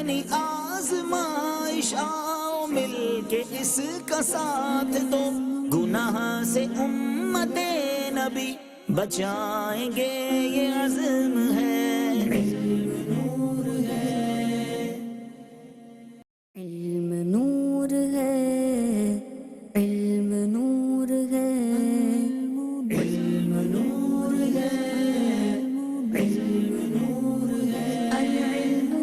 ذہنی آزمائش آؤ مل کے اس کا ساتھ دو گناہ سے امت نبی بچائیں گے یہ عزم ہے علم نور ہے علم نور ہے علم نور ہے علم نور ہے العلم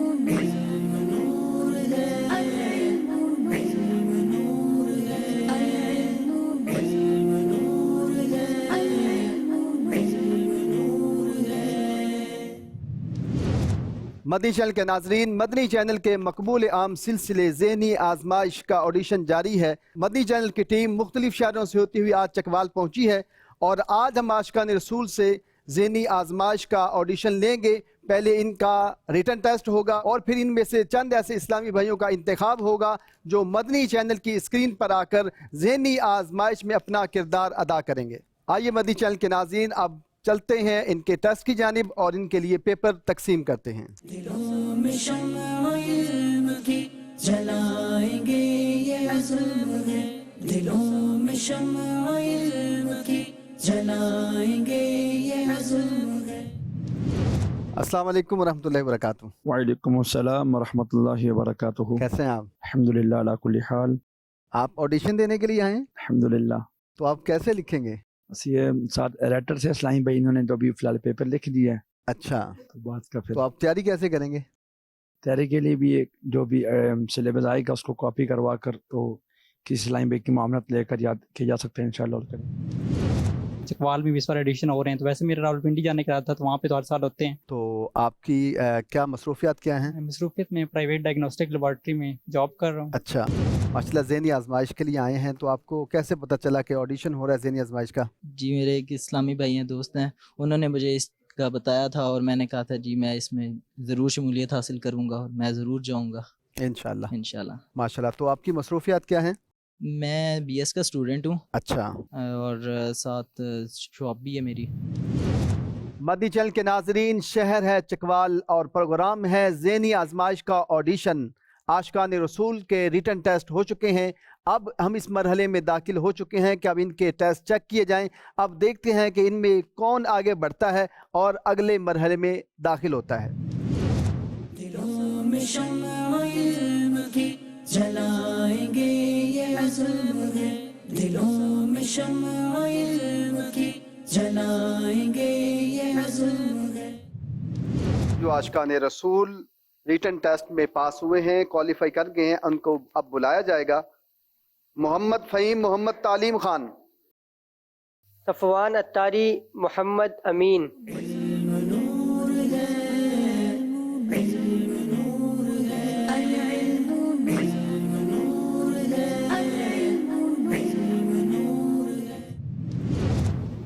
نور ہے العلم نور ہے العلم نور ہے العلم نور ہے۔ مدنی چینل کے ناظرین، مدنی چینل کے مقبول عام سلسلے ذہنی آزمائش کا آڈیشن جاری ہے۔ مدنی چینل کی ٹیم مختلف شہروں سے ہوتی ہوئی آج چکوال پہنچی ہے اور آج ہم عاشقان رسول سے ذہنی آزمائش کا آڈیشن لیں گے۔ پہلے ان کا ریٹن ٹیسٹ ہوگا اور پھر ان میں سے چند ایسے اسلامی بھائیوں کا انتخاب ہوگا جو مدنی چینل کی اسکرین پر آ کر ذہنی آزمائش میں اپنا کردار ادا کریں گے۔ آئیے مدنی چینل کے ناظرین اب چلتے ہیں ان کے ٹیسٹ کی جانب اور ان کے لیے پیپر تقسیم کرتے ہیں۔ دلوں میں شمع علم کی جلائیں گے یہ عزم ہے دلوں میں شمع علم کی جلائیں گے یہ عزم ہے۔ السلام علیکم ورحمۃ اللہ وبرکاتہ۔ وعلیکم السلام ورحمۃ اللہ وبرکاتہ۔ کیسے ہیں آپ؟ الحمدللہ علی کل حال۔ آپ آڈیشن دینے کے لیے آئے ہیں؟ الحمدللہ۔ تو آپ کیسے لکھیں گے؟ بس یہ ساتھ رائٹر سے اسلامی بھائی انہوں نے تو ابھی فی الحال پیپر لکھ دیا ہے، اچھا، تو بات کا پھر تو آپ تیاری کیسے کریں گے؟ تیاری کے لیے بھی ایک جو بھی سلیبس آئے گا اس کو کاپی کروا کر تو کسی اسلامی بھائی کی معاملات لے کر یاد کیے جا سکتے ہیں انشاءاللہ۔ اور کریں چکوال میں بھی اس بار ایڈیشن ہو رہے ہیں، تو ویسے میرا راولپنڈی جانے کا تھا تو وہاں پہ تو ہر سال ہوتے ہیں۔ تو آپ کی کیا مصروفیات کیا ہیں؟ مصروفیت میں پرائیویٹ ڈائگنوسٹک لیبارٹری میں جاب کر رہا ہوں۔ اچھا، ماشاء اللہ ذہنی آزمائش کے لیے آئے ہیں، تو آپ کو کیسے پتہ چلا کہ آڈیشن ہو رہا ہے ذہنی آزمائش کا؟ جی میرے ایک اسلامی بھائی ہیں، دوست ہیں، انہوں نے مجھے اس کا بتایا تھا اور میں نے کہا تھا جی میں اس میں ضرور شمولیت حاصل کروں گا اور میں ضرور جاؤں گا انشاءاللہ۔ انشاءاللہ۔ ماشاء اللہ۔ تو آپ کی مصروفیات کیا ہیں؟ میں بی ایس کا اسٹوڈنٹ ہوں اچھا، اور ساتھ شاپ بھی ہے میری۔ مدنی چینل کے ناظرین، شہر ہے چکوال اور پروگرام ہے ذہنی آزمائش کا آڈیشن۔ عاشقان رسول کے ریٹن ٹیسٹ ہو چکے ہیں، اب ہم اس مرحلے میں داخل ہو چکے ہیں کہ اب ان کے ٹیسٹ چیک کیے جائیں۔ اب دیکھتے ہیں کہ ان میں کون آگے بڑھتا ہے اور اگلے مرحلے میں داخل ہوتا ہے۔ دلوں میں شمع علم کی جلائیں گے یہ عزم ہے دلوں میں شمع علم کی جلائیں گے یہ عزم ہے۔ جو عاشقان رسول ریٹن ٹیسٹ میں پاس ہوئے ہیں، کوالیفائی کر گئے ہیں، ان کو اب بلایا جائے گا۔ محمد فہیم محمد تعلیم خان، صفوان اتاری محمد امین،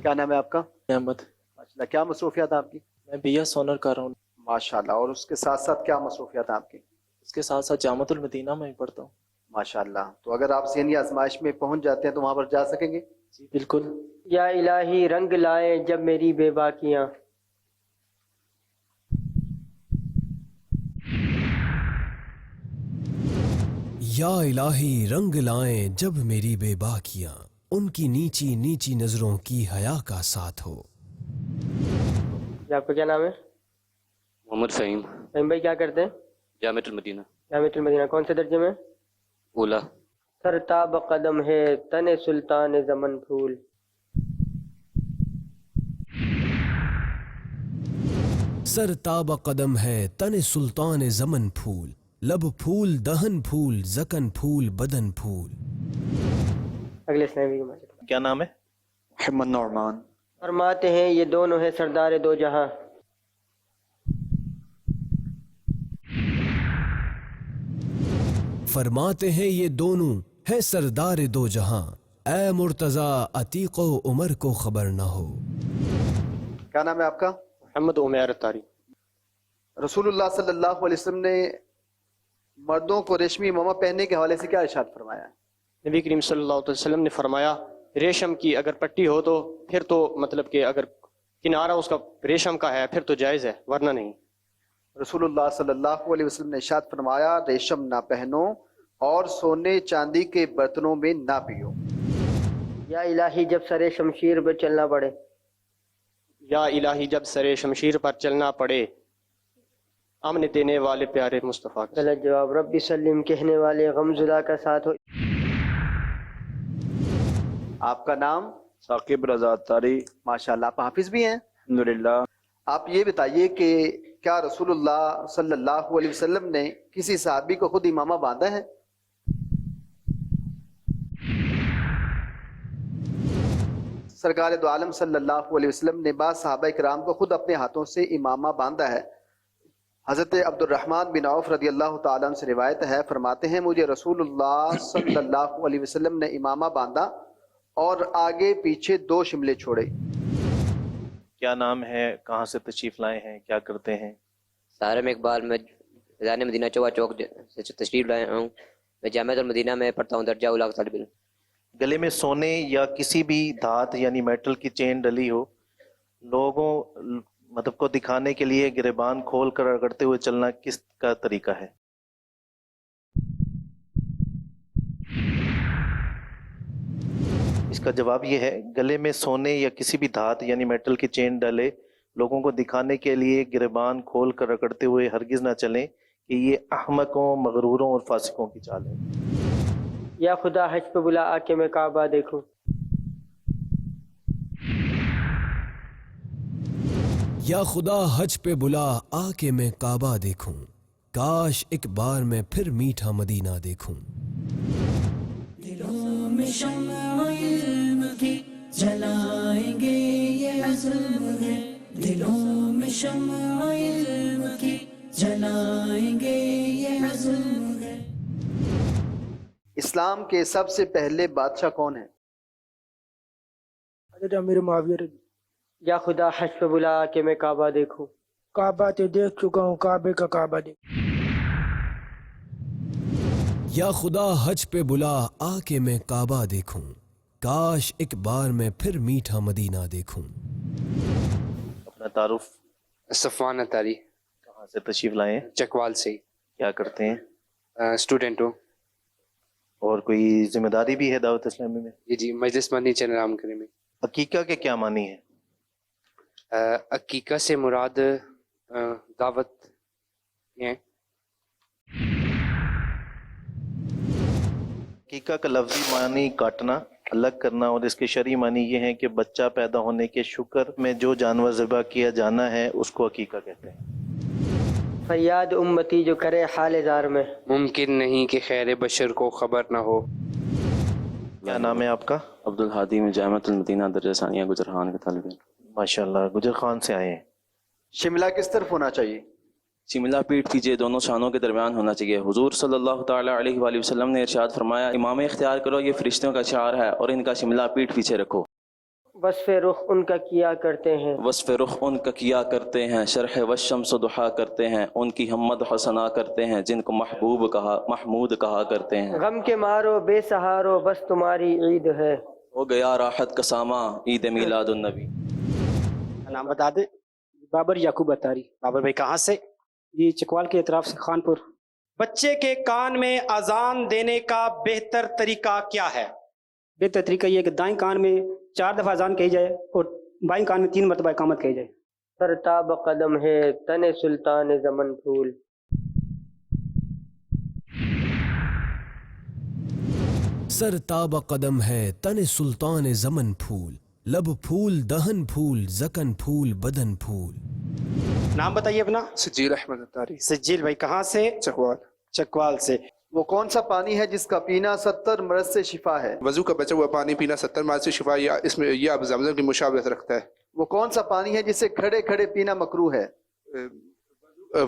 کیا نام ہے آپ کا؟ احمد۔ ماشاء اللہ۔ کیا مصروفیات ہیں آپ کی؟ میں بی ایس آنر کر رہا ہوں۔ ماشاء اللہ۔ اور اس کے ساتھ ساتھ کیا مصروفیات ہیں آپ کی؟ اس کے ساتھ ساتھ جامعۃ المدینہ میں بھی پڑھتا ہوں۔ ماشاء اللہ۔ تو اگر آپ ذہنی آزمائش میں پہنچ جاتے ہیں تو وہاں پر جا سکیں گے؟ جی بالکل۔ یا الہی رنگ لائیں جب میری بے باکیاں، یا الہی رنگ لائیں جب میری بے باکیاں، ان کی نیچی نیچی نظروں کی حیا کا ساتھ ہو۔ جی آپ کا کیا نام ہے؟ محمد فہیم۔ فہیم بھائی کیا کرتے ہیں؟ جامعۃ المدینہ جامعۃ المدینہ۔ کون سے درجے میں؟ اولا۔ سر تاب قدم ہے تن سلطان زمن پھول، سر تاب قدم ہے تن سلطان زمن پھول، لب پھول دہن پھول زکن پھول بدن پھول۔ اگلے اسلامی کے کیا نام ہے؟ محمد نعمان۔ فرماتے ہیں یہ دونوں ہیں سردار دو جہاں، فرماتے ہیں یہ دونوں ہے سردار دو جہاں، اے مرتضیٰ عتیق و عمر کو خبر نہ ہو۔ کیا نام ہے آپ کا؟ محمد عمیر اتاری۔ رسول اللہ صلی اللہ علیہ وسلم نے مردوں کو ریشمی امامہ پہننے کے حوالے سے کیا ارشاد فرمایا؟ نبی کریم صلی اللہ علیہ وسلم نے فرمایا ریشم کی اگر پٹی ہو تو پھر تو مطلب کہ اگر کنارہ اس کا ریشم کا ہے پھر تو جائز ہے ورنہ نہیں۔ رسول اللہ صلی اللہ علیہ وسلم نے ارشاد فرمایا ریشم نہ پہنو اور سونے چاندی کے برتنوں میں نہ پیو۔ یا الہی جب سر شمشیر پہ چلنا پڑے، یا الہی جب سر شمشیر پر چلنا پڑے، امن دینے والے پیارے مصطفیٰ کا۔ غلط جواب، ربی سلم کہنے والے غمزدہ کا ساتھ ہو۔ آپ کا نام؟ ثاقب رضا تاری۔ ماشاءاللہ، آپ حافظ بھی ہیں؟ الحمدللہ۔ آپ یہ بتائیے کہ کیا رسول اللہ صلی اللہ علیہ وسلم نے کسی صحابی کو خود امامہ باندھا ہے؟ سرکار دو عالم صلی اللہ علیہ وسلم نے بعض صحابہ کرام کو خود اپنے ہاتھوں سے امامہ باندھا ہے۔ حضرت عبد الرحمن بن عوف رضی اللہ تعالیٰ عنہ سے روایت ہے، فرماتے ہیں مجھے رسول اللہ صلی اللہ علیہ وسلم نے امامہ باندھا اور آگے پیچھے 2 شملے چھوڑے۔ کیا نام ہے، کہاں سے تشریف لائے ہیں، کیا کرتے ہیں؟ سارم اقبال، میں فیضان مدینہ چوبہ چوک سے تشریف لایا ہوں۔ میں جامعۃ المدینہ میں پڑھتا ہوں، درجہ اولیٰ طالب علم۔ گلے میں سونے یا کسی بھی دھات یعنی میٹل کی چین ڈلی ہو، لوگوں مطلب کو دکھانے کے لیے گریبان کھول کر رگڑتے ہوئے چلنا کس کا طریقہ ہے؟ اس کا جواب یہ ہے، گلے میں سونے یا کسی بھی دھات یعنی میٹل کی چین ڈالے لوگوں کو دکھانے کے لیے گریبان کھول کر رگڑتے ہوئے ہرگز نہ چلیں کہ یہ احمقوں، مغروروں اور فاسقوں کی چال ہے۔ یا خدا حج پہ بلا آ کے میں کعبہ دیکھوں۔ یا خدا حج پہ بلا آ کے میں کعبہ دیکھوں، کاش ایک بار میں پھر میٹھا مدینہ دیکھوں۔ دلوں میں شمع علم کی جلائیں گے یہ عزم ہے، دلوں میں شمع علم کی جلائیں گے یہ عزم ہے۔ اسلام کے سب سے پہلے بادشاہ کون ہیں؟ حضرت امیر معاویہ۔ یا خدا حج پہ بلا آ کے میں کعبہ دیکھوں۔ کعبہ تے دیکھ چکا ہوں، کعبے کا کعبہ دیکھ۔ یا خدا حج پہ بلا آ کے میں کعبہ دیکھوں، کاش ایک بار میں پھر میٹھا مدینہ دیکھوں۔ اپنا تعارف؟ صفوان اتاری۔ کہاں سے تشریف لائے ہیں؟ چکوال سے۔ کیا کرتے ہیں؟ اسٹوڈنٹ ہوں۔ اور کوئی ذمہ داری بھی ہے دعوت اسلامی میں؟ جی، مجلس مدنی چینل عام کرنے میں۔ عقیقہ کے کیا معنی ہے؟ عقیقہ سے مراد دعوت ہے۔ عقیقہ کا لفظی معنی کاٹنا، الگ کرنا، اور اس کے شرعی معنی یہ ہے کہ بچہ پیدا ہونے کے شکر میں جو جانور ذبح کیا جانا ہے اس کو عقیقہ کہتے ہیں۔ فریاد امتی جو کرے حال زار میں، ممکن نہیں کہ خیر بشر کو خبر نہ ہو۔ کیا نام ہے آپ کا؟ عبد الحادی، میں جامعۃ المدینہ درجہ ثانیہ گجرخان کا طالب علم۔ ماشاءاللہ، گجرخان سے آئے ہیں۔ شملہ کس طرف ہونا چاہیے؟ شملہ پیٹھ پیچھے دونوں شانوں کے درمیان ہونا چاہیے۔ حضور صلی اللہ تعالیٰ علیہ وآلہ وسلم نے ارشاد فرمایا امام اختیار کرو، یہ فرشتوں کا شعار ہے، اور ان کا شملہ پیٹھ پیچھے رکھو۔ وصف رخ ان کا کیا کرتے ہیں، وصف رخ ان کا کیا کرتے ہیں، شرح والشمس ضحیٰ کرتے ہیں، ان کی حمد حسنا کرتے ہیں، جن کو محمود کہا کرتے ہیں۔ غم کے مارو بے سہارو بس تمہاری عید ہے، ہو گیا راحت کا ساماں عید میلاد النبی۔ نام بتا دیں؟ بابر یعقوب اتاری۔ بابر بھائی کہاں سے؟ جی، چکوال کے اطراف سے، خان پور۔ بچے کے کان میں اذان دینے کا بہتر طریقہ کیا ہے؟ بہتر طریقہ یہ ہے کہ دائیں کان میں 4 دفعہ اذان کہی جائے اور بائیں کان میں 3 مرتبہ اقامت کہی جائے۔ سرتاب قدم ہے تن سلطان زمن پھول۔ سر تاب قدم ہے تن سلطان زمن پھول، لب پھول دہن پھول زکن پھول بدن پھول۔ نام بتائیے اپنا۔ سجیل احمد اتاری۔ سجیل بھائی کہاں سے؟ چکوال۔ چکوال سے۔ وہ کون سا پانی ہے جس کا پینا 70 مرض سے شفا ہے؟ وضو کا بچا ہوا پانی پینا 70 مرض سے شفا، یا اس میں یہ اب زمزم کی مشابہت رکھتا ہے۔ وہ کون سا پانی ہے جسے کھڑے کھڑے پینا مکروہ ہے؟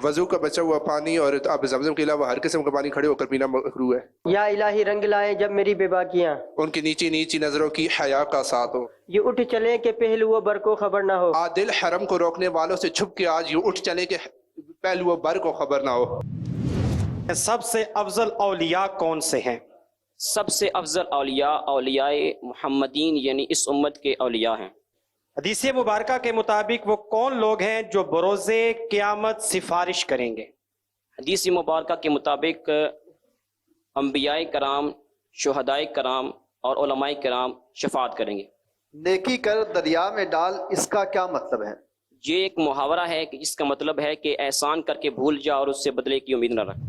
وضو کا بچا ہوا پانی اور اب زمزم کے علاوہ ہر قسم کا پانی کھڑے ہو کر پینا مکروہ ہے۔ یا الہی رنگ لائیں جب میری بے باکیاں، ان کی نیچی نیچی نظروں کی حیا کا ساتھ ہو۔ یہ اٹھ چلیں کہ پہلو بر کو خبر نہ ہو۔ عادل حرم کو روکنے والوں سے چھپ کے آج یہ اٹھ چلے کہ پہلو بر کو خبر نہ ہو۔ سب سے افضل اولیاء کون سے ہیں؟ سب سے افضل اولیاء اولیاء محمدین یعنی اس امت کے اولیاء ہیں۔ حدیث مبارکہ کے مطابق وہ کون لوگ ہیں جو بروزے قیامت سفارش کریں گے؟ حدیث مبارکہ کے مطابق انبیاء کرام، شہداء کرام اور علماء کرام شفاعت کریں گے۔ نیکی کر دریا میں ڈال، اس کا کیا مطلب ہے؟ یہ ایک محاورہ ہے کہ اس کا مطلب ہے کہ احسان کر کے بھول جا اور اس سے بدلے کی امید نہ رکھ۔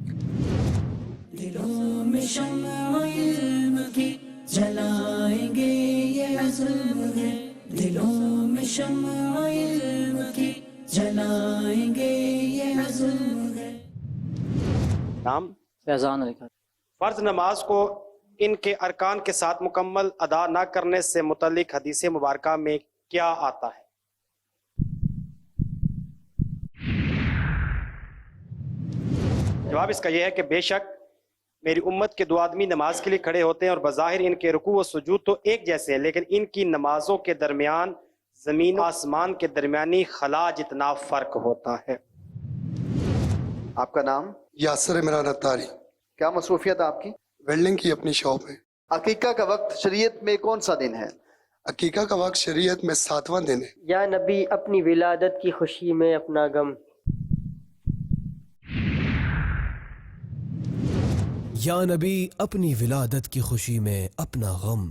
دلوں میں شمع علم کی جلائیں گے یہ عزم ہے، دلوں میں شمع علم کی جلائیں گے یہ عزم ہے۔ نام؟ فیضان علی خان۔ فرض نماز کو ان کے ارکان کے ساتھ مکمل ادا نہ کرنے سے متعلق حدیث مبارکہ میں کیا آتا ہے؟ جواب اس کا یہ ہے کہ بے شک میری امت کے 2 آدمی نماز کے لیے کھڑے ہوتے ہیں اور بظاہر ان کے رکوع و سجود تو ایک جیسے ہیں، لیکن ان کی نمازوں کے درمیان زمین و آسمان کے درمیانی خلا جتنا فرق ہوتا ہے۔ آپ کا نام؟ یاسر عمران اتاری۔ کیا مصروفیت آپ کی؟ ویلڈنگ کی اپنی شاپ ہے۔ عقیقہ کا وقت شریعت میں کون سا دن ہے؟ عقیقہ کا وقت شریعت میں 7واں دن ہے۔ یا نبی اپنی ولادت کی خوشی میں اپنا غم۔ یا نبی اپنی ولادت کی خوشی میں اپنا غم،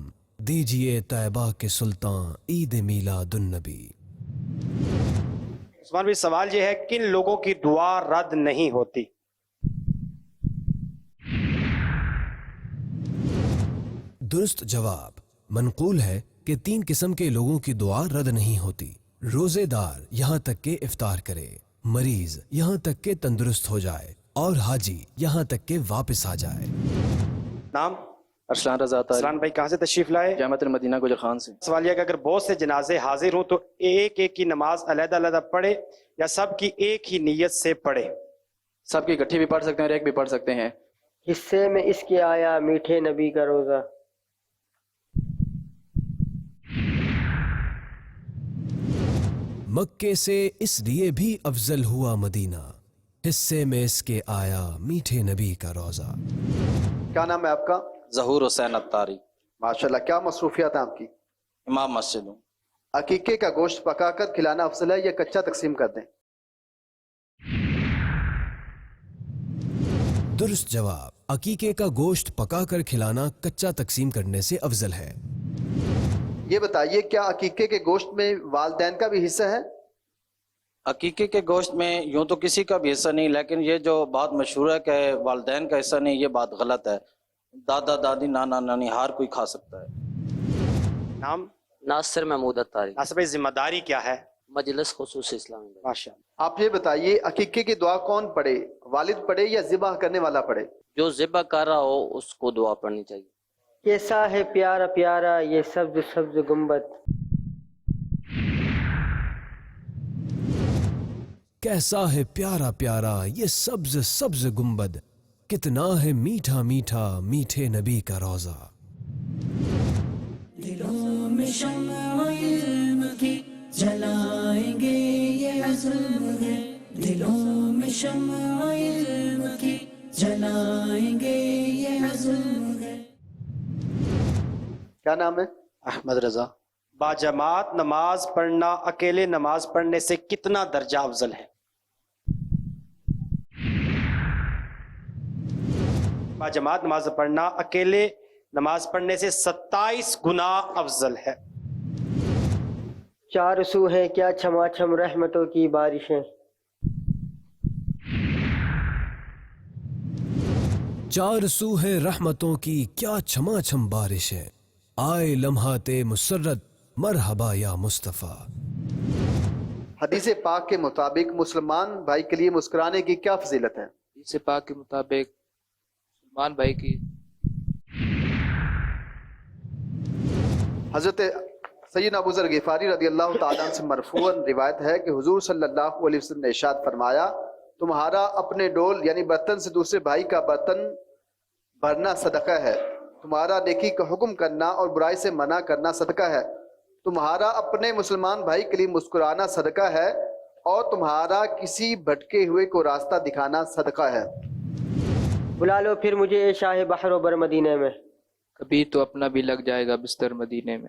دیجئے طیبہ کے سلطان عید میلاد النبی۔ عثمان بھائی سوال یہ ہے کن لوگوں کی دعا رد نہیں ہوتی؟ درست جواب منقول ہے کہ 3 قسم کے لوگوں کی دعا رد نہیں ہوتی: روزے دار یہاں تک کہ افطار کرے، مریض یہاں تک کہ تندرست ہو جائے، اور حاجی یہاں تک کہ واپس آ جائے۔ نام؟ ارسلان رضا طاری۔ ارسلان بھائی کہاں سے تشریف لائے؟ جامعۃ المدینہ گجر خان سے۔ سوال یہ کہ اگر بہت سے جنازے حاضر ہوں تو ایک ایک کی نماز علیحدہ علیحدہ پڑھے یا سب کی ایک ہی نیت سے پڑھے؟ سب کی اکٹھی بھی پڑھ سکتے ہیں اور ایک بھی پڑھ سکتے ہیں۔ حصے میں اس کے آیا میٹھے نبی کا روزہ۔ مکے سے اس لیے بھی افضل ہوا مدینہ، حصے میں اس کے آیا میٹھے نبی کا روزہ۔ کیا نام ہے آپ کا؟ ظہور حسین اتاری۔ ماشاءاللہ، کیا مصروفیات ہیں آپ کی؟ امام مسجد ہوں۔ عقیقے کا گوشت پکا کر کھلانا افضل ہے یا کچا تقسیم کر دیں؟ درست جواب عقیقے کا گوشت پکا کر کھلانا کچا تقسیم کرنے سے افضل ہے۔ یہ بتائیے کیا عقیقے کے گوشت میں والدین کا بھی حصہ ہے؟ عقیقے کے گوشت میں یوں تو کسی کا بھی حصہ نہیں، لیکن یہ جو بات مشہور ہے کہ والدین کا حصہ نہیں، یہ بات غلط ہے۔ دادا دادی نانا نانی ہر کوئی کھا سکتا ہے۔ نام؟ ناصر محمود اتاری۔ ناصر بھائی ذمہ داری کیا ہے؟ مجلس خصوصی اسلامی۔ ماشاء اللہ۔ آپ یہ بتائیے عقیقے کی دعا کون پڑھے، والد پڑھے یا ذبح کرنے والا پڑھے؟ جو ذبح کر رہا ہو اس کو دعا پڑھنی چاہیے۔ کیسا ہے پیارا پیارا یہ سبز سبز گنبد، کیسا ہے پیارا پیارا یہ سبز سبز گنبد، کتنا ہے میٹھا میٹھا میٹھے نبی کا روزہ۔ دلوں میں شمع علم کی جلائیں گے یہ عزم ہے، دلوں میں شمع علم کی جلائیں گے یہ عزم ہے۔ کیا نام ہے؟ احمد رضا۔ باجماعت نماز پڑھنا اکیلے نماز پڑھنے سے کتنا درجہ افضل ہے؟ باجماعت نماز پڑھنا اکیلے نماز پڑھنے سے 27 گنا افضل ہے۔ 4 سو ہیں کیا چھما چھم رحمتوں کی بارشیں، 4 سو ہے رحمتوں کی کیا چھما چھم بارش ہے، آئے لمحات مسرت مرحبا یا مصطفیٰ۔ حدیث پاک کے مطابق مسلمان بھائی کے لیے مسکرانے کی کیا فضیلت ہے؟ حدیث پاک کے مطابق مسلمان بھائی کی حضرت سیدنا ابو ذر غفاری رضی اللہ تعالیٰ عنہ سے مرفوعاً روایت ہے کہ حضور صلی اللہ علیہ وسلم نے ارشاد فرمایا، تمہارا اپنے ڈول یعنی برتن سے دوسرے بھائی کا برتن بھرنا صدقہ ہے، تمہارا نیکی کا حکم کرنا اور برائی سے منع کرنا صدقہ ہے، تمہارا اپنے مسلمان بھائی کے لیے مسکرانا صدقہ ہے، اور تمہارا کسی بھٹکے ہوئے کو راستہ دکھانا صدقہ ہے۔ بلا لو پھر مجھے اے شاہ بحر و بر مدینے میں، کبھی تو اپنا بھی لگ جائے گا بستر مدینے میں۔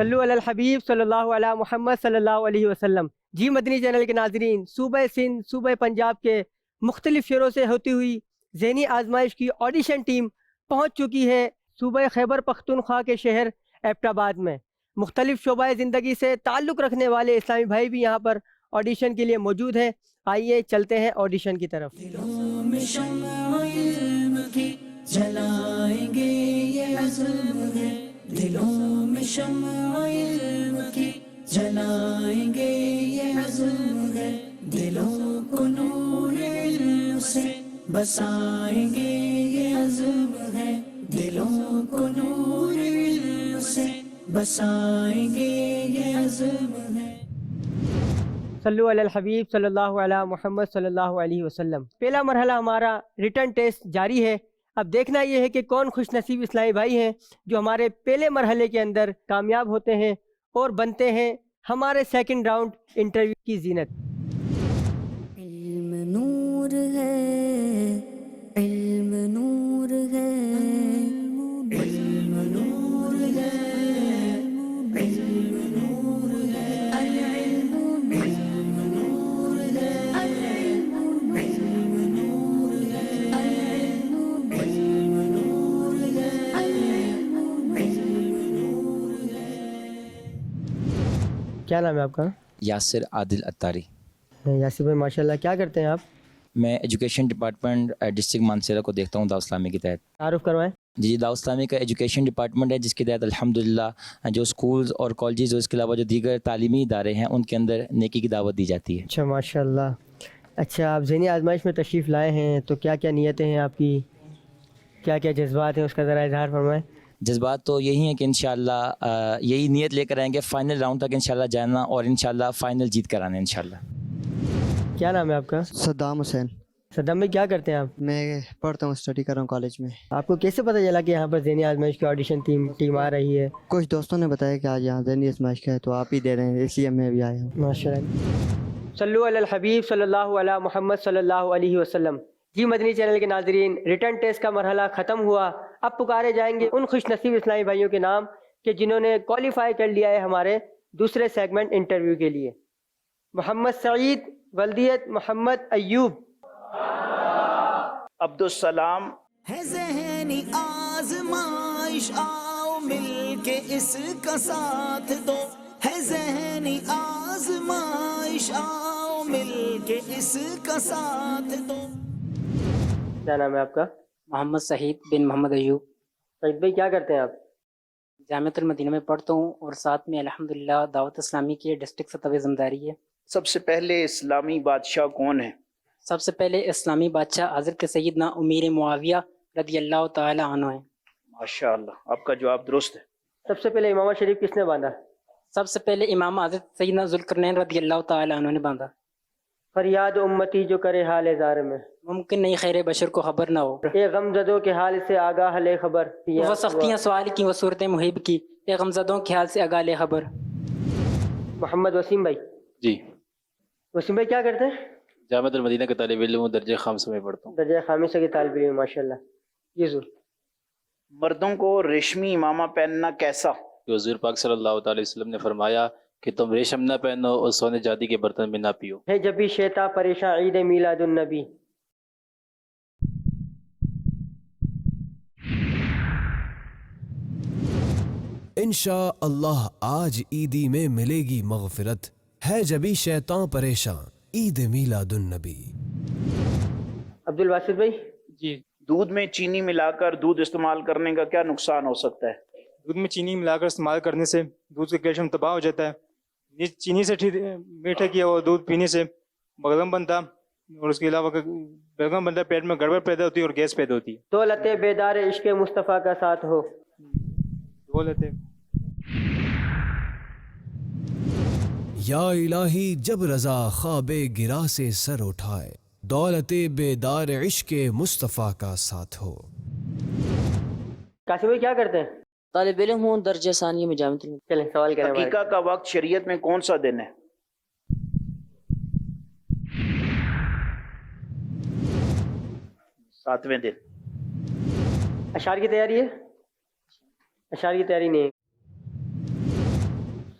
صلو علی الحبیب صلی اللہ علیہ محمد صلی اللہ علیہ وسلم. جی مدنی چینل کے ناظرین، صوبہ سندھ صوبہ پنجاب کے مختلف شہروں سے ہوتی ہوئی ذہنی آزمائش کی آڈیشن ٹیم پہنچ چکی ہے صوبہ خیبر پختونخوا کے شہر ایبٹ آباد میں. مختلف شعبہ زندگی سے تعلق رکھنے والے اسلامی بھائی بھی یہاں پر آڈیشن کے لیے موجود ہیں. آئیے چلتے ہیں آڈیشن کی طرف. دلوں میں شمع علم کی جلائیں گے یہ عزم ہے، دلوں میں شمع علم کی جلائیں گے یہ عزم ہے، دلوں کو نور علم سے بسائیں گے یہ عزم ہے، دلوں کو نور علم سے بسائیں گے یہ عزم ہے. صلو علی الحبیب صلی اللہ علیہ محمد صلی اللہ علیہ وسلم. پہلا مرحلہ ہمارا ریٹرن ٹیسٹ جاری ہے. اب دیکھنا یہ ہے کہ کون خوش نصیب اسلامی بھائی ہیں جو ہمارے پہلے مرحلے کے اندر کامیاب ہوتے ہیں اور بنتے ہیں ہمارے سیکنڈ راؤنڈ انٹرویو کی زینت. علم نور ہے، علم نور ہے، علم نور ہے، علم نور ہے، العلم علم نور ہے، العلم علم نور ہے، العلم علم نور ہے، العلم علم نور ہے. کیا نام ہے آپ کا؟ یاسر عادل اتاری. یاسر بھائی ماشاء اللہ، کیا کرتے ہیں آپ؟ میں ایجوکیشن ڈپارٹمنٹ ڈسٹرکٹ مانسیرا کو دیکھتا ہوں دعوت اسلامی کے تحت. تعارف کروائیں. جی دعوت اسلامی کا ایجوکیشن ڈپارٹمنٹ ہے جس کے تحت الحمدللہ جو اسکولز اور کالجز اور اس کے علاوہ جو دیگر تعلیمی ادارے ہیں ان کے اندر نیکی کی دعوت دی جاتی ہے. اچھا ماشاء اللہ. اچھا آپ ذہنی آزمائش میں تشریف لائے ہیں تو کیا کیا نیتیں ہیں آپ کی، کیا کیا جذبات ہیں، اس کا ذرا اظہار فرمائیں. جذبات تو یہی ہیں کہ انشاءاللہ یہی نیت لے کر آئیں گے فائنل راؤنڈ تک انشاءاللہ جانا اور انشاءاللہ فائنل جیت کر آنا انشاءاللہ. کیا نام ہے آپ کا؟ Saddam Hussein. صدام میں کیا کرتے ہیں آپ؟ میں پڑھتا ہوں، اسٹڈی کر رہا ہوں کالج میں. آپ کو کیسے پتہ چلا کہ یہاں پر ذہنی آزمائش کی آڈیشن ٹیم آ رہی ہے؟ کچھ دوستوں نے بتایا کہ آج یہاں ذہنی آزمائش کا ہے تو آپ ہی دے رہے ہیں، اس لیے میں بھی آیا ہوں. ماشاء اللہ. صلو علی الحبیب صلی اللہ علیہ محمد صلی اللہ علیہ وسلم. جی مدنی چینل کے ناظرین، ریٹرن ٹیسٹ کا مرحلہ ختم ہوا. اب پکارے جائیں گے ان خوش نصیب اسلامی بھائیوں کے نام کہ جنہوں نے کوالیفائی کر لیا ہے ہمارے دوسرے سیگمنٹ انٹرویو کے لیے. محمد سعید ولدیت محمد ایوب. عبدالسلام. ہے ذہنی آزمائش آؤ مل کے اس کا ساتھ دو، ہے ذہنی آزمائش آؤ مل کے اس کا ساتھ دو. کیا نام ہے آپ کا؟ محمد سعید بن محمد ایوب. سعید بھائی کیا کرتے ہیں آپ؟ جامعۃ المدینہ میں پڑھتا ہوں اور ساتھ میں الحمدللہ دعوت اسلامی کی ڈسٹرکٹ سطح ذمہ داری ہے. سب سے پہلے اسلامی بادشاہ کون ہے؟ سب سے پہلے اسلامی بادشاہ حضرت سیدنا امیر معاویہ رضی اللہ تعالی عنہ ہیں. ماشاء اللہ، آپ کا جواب درست ہے. سب سے پہلے امامہ شریف کس نے باندھا؟ سب سے پہلے امام حضرت سیدنا ذوالقرنین رضی اللہ تعالی عنہ نے باندھا. فریاد امتی جو کرے حال زار میں، ممکن نہیں خیر بشر کو خبر نہ ہو. اے غمزدوں کے حال سے آگاہ لے خبر. وہ سختیاں سوال کی، وہ صورتیں محب کی، اے غمزدوں کے حال سے آگاہ لے خبر. محمد وسیم بھائی. جی. وسیم بھائی کیا کرتے ہیں؟ جامعۃ المدینہ کا طالب علم ہوں، درجہ خامسہ میں پڑھتا ہوں. درجہ خامسہ کے طالب علم ماشاء اللہ. جی ضرور. مردوں کو ریشمی امامہ پہننا کیسا؟ حضور پاک صلی اللہ تعالی وسلم نے فرمایا کہ تم ریشم نہ پہنو اور سونے چاندی کے برتن میں نہ پیو. ہے جب بھی شیطان پریشان عید میلاد النبی. انشاءاللہ آج عیدی میں ملے گی مغفرت، ہے جبھی شیطان پریشان عید میلاد النبی. عبد الباسط بھائی. جی. دودھ میں چینی ملا کر دودھ استعمال کرنے کا کیا نقصان ہو سکتا ہے؟ دودھ میں چینی ملا کر استعمال کرنے سے دودھ کا کیلشیم تباہ ہو جاتا ہے. چینی سے میٹھا کیا ہوا دودھ پینے سے بلغم بنتا اور اس کے علاوہ بلغم بنتا، پیٹ میں گڑبڑ پیدا ہوتی ہے اور گیس پیدا ہوتی ہے. دولت بیدار عشق مصطفیٰ کا ساتھ ہو. دولت یا الہی جب رضا خواب گرا سے سر اٹھائے، دولت بیدار عشق مصطفیٰ کا ساتھ ہو. قاسم بھائی کیا کرتے ہیں؟ طالب علم ہوں، درجہ ثانیہ میں جامعۃ المدینہ. چلیں سوال کریں. عقیقہ کا وقت شریعت میں کون سا دن ہے؟ ساتویں دن. اشعار کی تیاری ہے؟ اشعار کی تیاری نہیں ہے.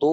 2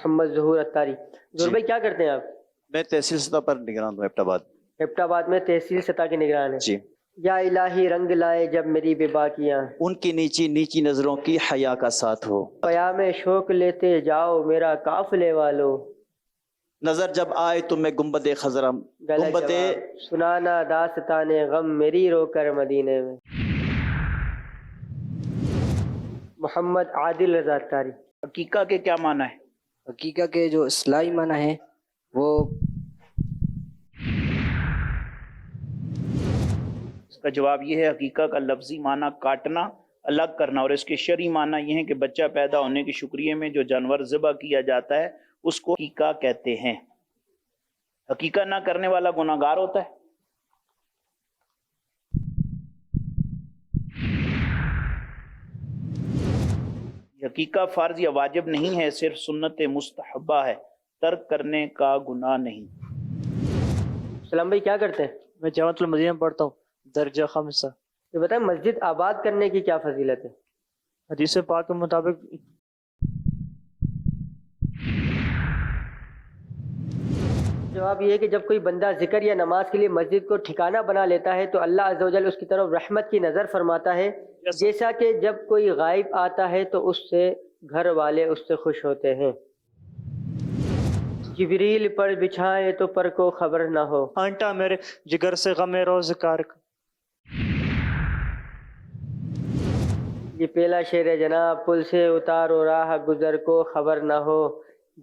محمد ظہور اتاری. ظہور بھائی کیا کرتے ہیں آپ؟ میں تحصیل سطح پر نگران ہوں ایبٹ آباد. ایبٹ آباد میں تحصیل سطح کے نگران ہیں. جی. یا الہی رنگ لائے جب میری بے باکیاں، ان کی نیچی نیچی نظروں کی حیا کا ساتھ ہو. پیام شوق لیتے جاؤ میرا قافلے والو، نظر جب آئے تم میں گنبد خضرم، گنبد سنانا داستان غم میری رو کر مدینے میں. محمد عادل رضا اتاری. حقیقہ کے کیا معنی ہے؟ حقیقہ کے جو اصطلاحی معنی ہے وہ اس کا جواب یہ ہے حقیقہ کا لفظی معنی کاٹنا، الگ کرنا، اور اس کے شرعی معنی یہ ہے کہ بچہ پیدا ہونے کے شکریہ میں جو جانور ذبح کیا جاتا ہے اس کو حقیقہ کہتے ہیں. حقیقہ نہ کرنے والا گناہگار ہوتا ہے. حقیقہ فرض یا واجب نہیں ہے، صرف سنت مستحبہ ہے، ترک کرنے کا گناہ نہیں. سلام بھائی کیا کرتے ہیں؟ میں جامعۃ المدینہ میں پڑھتا ہوں، درجہ خامسہ. یہ بتائیں مسجد آباد کرنے کی کیا فضیلت ہے؟ حدیث پاک کے مطابق جواب یہ ہے کہ جب کوئی بندہ ذکر یا نماز کے لیے مسجد کو ٹھکانہ بنا لیتا ہے تو اللہ عز و جل اس کی طرف رحمت کی نظر فرماتا ہے، جیسا کہ جب کوئی غائب آتا ہے تو اس سے گھر والے اس سے خوش ہوتے ہیں. جبریل پر بچھائے تو پر کو خبر نہ ہو، آنٹا میرے جگر سے غم روزگار کا. یہ پہلا شعر جناب، پل سے اتارو راہ گزر کو خبر نہ ہو،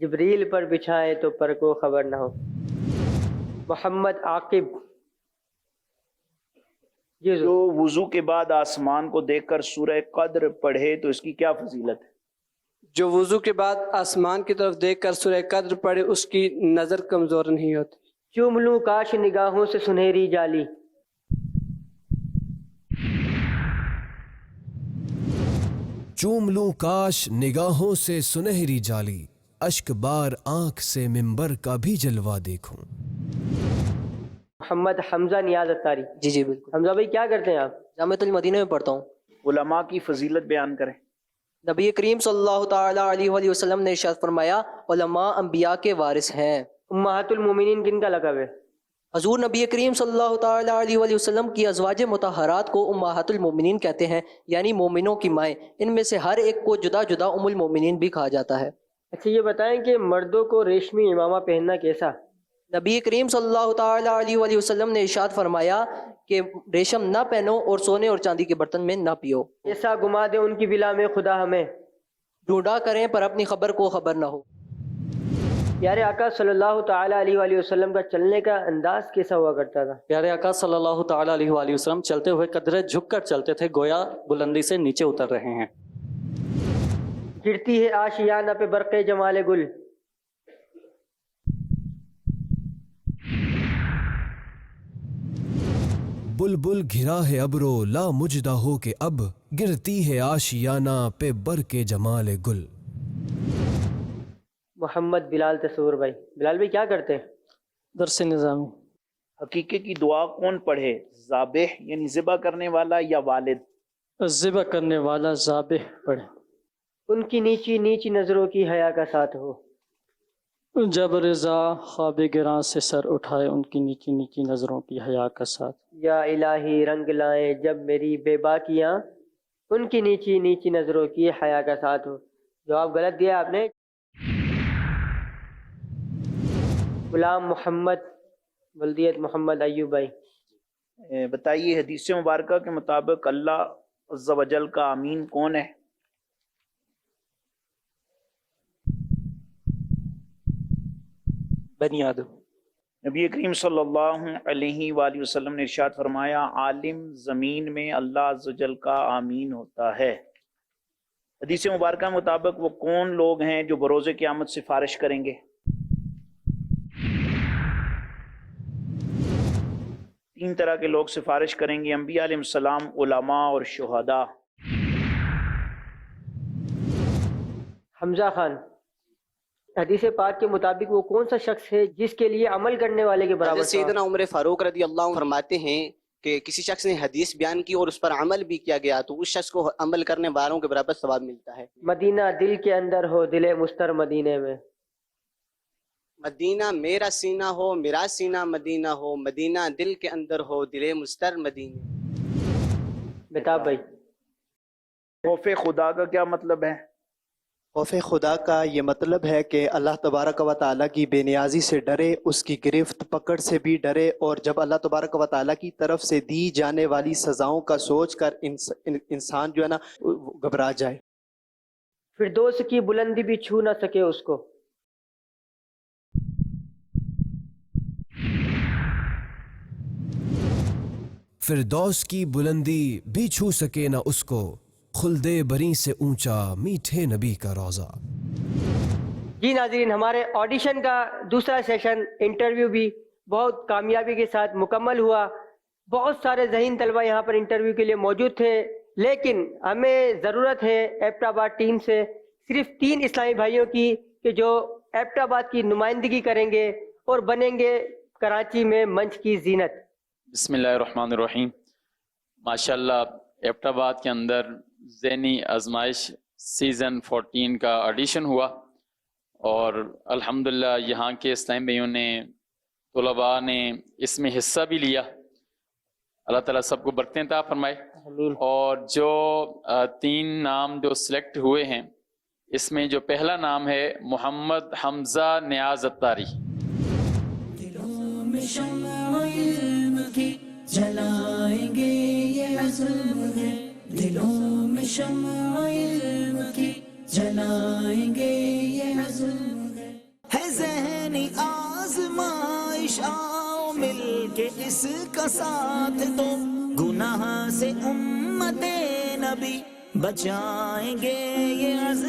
جبریل پر بچھائے تو پر کو خبر نہ ہو. محمد عاقب. جو وضو کے بعد آسمان کو دیکھ کر سورہ قدر پڑھے تو اس کی کیا فضیلت ہے؟ جو وضو کے بعد آسمان کی طرف دیکھ کر سورہ قدر پڑھے اس کی نظر کمزور نہیں ہوتی. چوم لوں کاش نگاہوں سے سنہری جالی. چوم لوں کاش نگاہوں سے سنہری جالی، اشک بار آنکھ سے منبر کا بھی جلوہ دیکھوں. محمد حمزہ نیاز اتاری. جی بالکل. حمزہ بھائی کیا کرتے ہیں آپ؟ جامعۃ المدینہ میں پڑھتا ہوں. علماء کی فضیلت بیان کریں. نبی کریم صلی اللہ تعالی علیہ وآلہ وسلم نے ارشاد فرمایا علماء انبیاء کے وارث ہیں. امہات المومنین کن کا لقب ہے؟ حضور نبی کریم صلی اللہ تعالی علیہ وآلہ وسلم کی ازواج مطہرات کو امہات المومنین کہتے ہیں، یعنی مومنوں کی مائیں. ان میں سے ہر ایک کو جدا جدا ام المومنین بھی کہا جاتا ہے. اچھا یہ بتائیں کہ مردوں کو ریشمی امامہ پہننا کیسا؟ نبی کریم صلی اللہ تعالی علیہ وآلہ وسلم نے ارشاد فرمایا کہ ریشم نہ پہنو اور سونے اور چاندی کے برتن میں نہ پیو. ایسا گما دے ان کی بلا میں خدا ہمیں، ڈھونڈا کریں پر اپنی خبر کو خبر نہ ہو. پیارے آقا صلی اللہ تعالی علیہ وآلہ وسلم کا چلنے کا انداز کیسا ہوا کرتا تھا؟ پیارے آقا صلی اللہ تعالی علیہ وآلہ وسلم چلتے ہوئے قدرے جھک کر چلتے تھے، گویا بلندی سے نیچے اتر رہے ہیں. گرتی ہے آشیانہ پہ برق جمال گل. بلبل گھرا ہے ابرو لا مجدہ ہو کہ اب گرتی ہے آشیانہ پہ برق جمال گل. محمد بلال تصور بھائی. بلال بھائی کیا کرتے ہیں؟ درس نظامی. حقیقے کی دعا کون پڑھے؟ ذابح یعنی ذبح کرنے والا یا والد؟ ذبح کرنے والا ذابح پڑھے. ان کی نیچی نیچی نظروں کی حیا کا ساتھ ہو. جب رضا خواب گراں سے سر اٹھائے ان کی نیچی نیچی نظروں کی حیا کا ساتھ. یا الہی رنگ لائیں جب میری بے باکیاں، ان کی نیچی نیچی نظروں کی حیا کا ساتھ ہو. جواب غلط دیا آپ نے. غلام محمد بلدیت محمد ایوب بھائی. بتائیے حدیث مبارکہ کے مطابق اللہ عز و جل کا امین کون ہے؟ بنی آدم. نبی کریم صلی اللہ علیہ وآلہ وسلم نے ارشاد فرمایا عالم زمین میں اللہ عز و جل کا آمین ہوتا ہے. حدیث مبارکہ مطابق وہ کون لوگ ہیں جو بروز قیامت سفارش کریں گے؟ 3 طرح کے لوگ سفارش کریں گے، انبیاء علیہ السلام، علماء اور شہداء. حمزہ خان. حدیث پاک کے مطابق وہ کون سا شخص ہے جس کے لیے عمل کرنے والے کے برابر؟ سیدنا عمر فاروق رضی اللہ عنہ فرماتے ہیں کہ کسی شخص نے حدیث بیان کی اور اس پر عمل بھی کیا گیا تو اس شخص کو عمل کرنے والوں کے برابر ثواب ملتا ہے. مدینہ دل کے اندر ہو، دل مستر مدینے میں. مدینہ میرا سینہ ہو، میرا سینہ مدینہ ہو، مدینہ دل کے اندر ہو، دل مستر مدینہ۔ بتاب بھائی، خوف خدا کا کیا مطلب ہے؟ خوف خدا کا یہ مطلب ہے کہ اللہ تبارک و تعالیٰ کی بے نیازی سے ڈرے، اس کی گرفت پکڑ سے بھی ڈرے، اور جب اللہ تبارک و تعالیٰ کی طرف سے دی جانے والی سزاؤں کا سوچ کر انسان جو ہے نا گھبرا جائے۔ فردوس کی بلندی بھی چھو نہ سکے اس کو۔ فردوس کی بلندی بھی چھو سکے نہ اس کو، خلد بری سے اونچا میٹھے نبی کا روضہ۔ جی ناظرین، ہمارے آڈیشن کا دوسرا سیشن انٹرویو بھی بہت کامیابی کے ساتھ مکمل ہوا۔ بہت سارے ذہین طلبہ یہاں پر انٹرویو کے لیے موجود تھے، لیکن ہمیں ضرورت ہے ایبٹ آباد ٹیم سے صرف 3 اسلامی بھائیوں کی کہ جو ایبٹ آباد کی نمائندگی کریں گے اور بنیں گے کراچی میں منچ کی زینت۔ بسم اللہ الرحمن الرحیم۔ ماشاءاللہ ایبٹ آباد کے اندر ذہنی آزمائش سیزن 14 کا آڈیشن ہوا، اور الحمدللہ یہاں کے اسلامی بھائیوں نے، طلباء نے اس میں حصہ بھی لیا۔ اللہ تعالیٰ سب کو برکتیں عطا فرمائے۔ اور جو 3 نام جو سلیکٹ ہوئے ہیں، اس میں جو پہلا نام ہے محمد حمزہ نیاز اتاری۔ دلوں میں شمع علم کی جلائیں گے یہ عزم ہے، دلوں میں شمع علم کی جلائیں گے یہ عزم ہے ذہنی آزمائش، آؤ مل کے اس کا ساتھ دو، گناہ سے امت نبی بچائیں گے یہ عزم